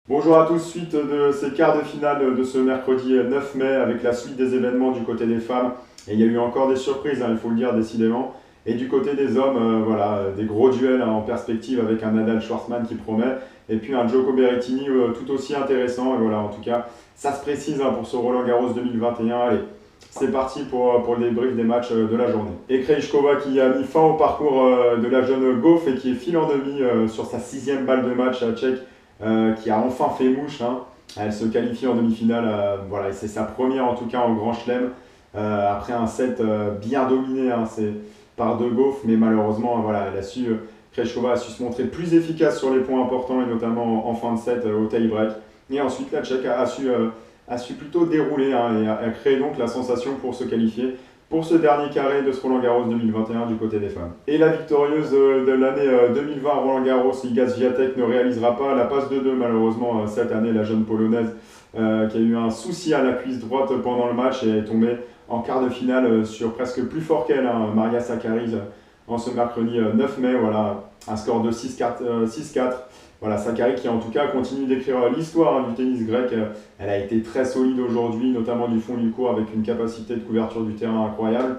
Bonjour à tous, suite de ces quarts de finale de ce mercredi 9 mai avec la suite des événements du côté des femmes. Et il y a eu encore des surprises, il faut le dire décidément. Et du côté des hommes, des gros duels en perspective avec un Nadal Schwartzmann qui promet. Et puis un Djoko Berrettini tout aussi intéressant. Et voilà, en tout cas, ça se précise pour ce Roland Garros 2021. Allez, c'est parti pour le débrief des matchs de la journée. Et Krejcikova qui a mis fin au parcours de la jeune Gauf et qui est file en demi sur sa 6e balle de match tchèque. Qui a enfin fait mouche. Elle se qualifie en demi-finale. Voilà, c'est sa première en tout cas en Grand Chelem. Après un set bien dominé c'est par De Gauff, mais malheureusement, voilà, Krejcikova a su se montrer plus efficace sur les points importants et notamment en fin de set au tie-break. Et ensuite, la Tchèque a su plutôt dérouler et a créé donc la sensation pour se qualifier pour ce dernier carré de ce Roland Garros 2021 du côté des femmes. Et la victorieuse de l'année 2020 Roland Garros, Iga Swiatek, ne réalisera pas la passe de 2 malheureusement cette année, la jeune polonaise qui a eu un souci à la cuisse droite pendant le match et est tombée en quart de finale sur presque plus fort qu'elle, Maria Sakkari, en ce mercredi 9 mai, voilà, un score de 6-4. Voilà, Sakkari qui en tout cas continue d'écrire l'histoire du tennis grec. Elle a été très solide aujourd'hui, notamment du fond du court avec une capacité de couverture du terrain incroyable.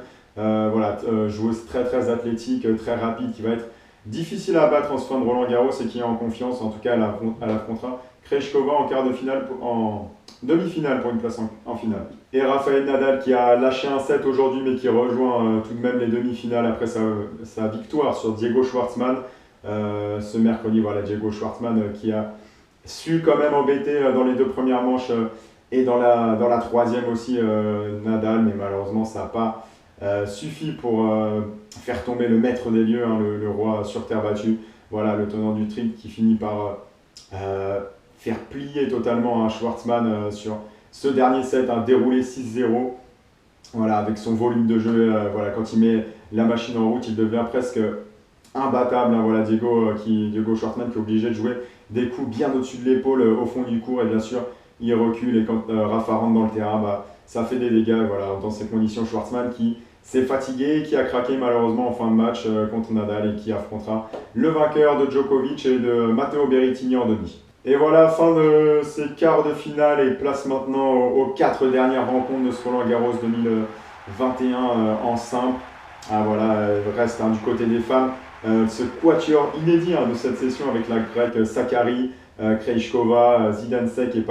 Joueuse très très athlétique, très rapide, qui va être difficile à battre en ce fin de Roland Garros et qui est en confiance. En tout cas, elle affrontera Krejcikova en quart de finale, en demi-finale pour une place en finale. Et Rafael Nadal qui a lâché un set aujourd'hui mais qui rejoint tout de même les demi-finales après sa victoire sur Diego Schwartzmann. Ce mercredi, voilà, Diego Schwartzmann qui a su quand même embêter dans les 2 premières manches et dans la troisième aussi Nadal, mais malheureusement ça n'a pas suffi pour faire tomber le maître des lieux, le roi sur terre battue. Voilà, le tenant du triple qui finit par faire plier totalement Schwartzmann sur ce dernier set, déroulé 6-0. Voilà, avec son volume de jeu, voilà, quand il met la machine en route, il devient presque imbattable. Voilà, Diego Schwartzmann qui est obligé de jouer des coups bien au-dessus de l'épaule au fond du court et bien sûr il recule et quand Rafa rentre dans le terrain, ça fait des dégâts. Voilà, dans ces conditions, Schwartzmann qui s'est fatigué, qui a craqué malheureusement en fin de match contre Nadal et qui affrontera le vainqueur de Djokovic et de Matteo Berrettini en demi. Et voilà, fin de ces quarts de finale et place maintenant aux 4 dernières rencontres de ce Roland Garros 2021 en simple. Voilà, reste du côté des femmes. Ce quatuor inédit de cette session avec la grecque Sakkari, Krejcikova, Zidansek et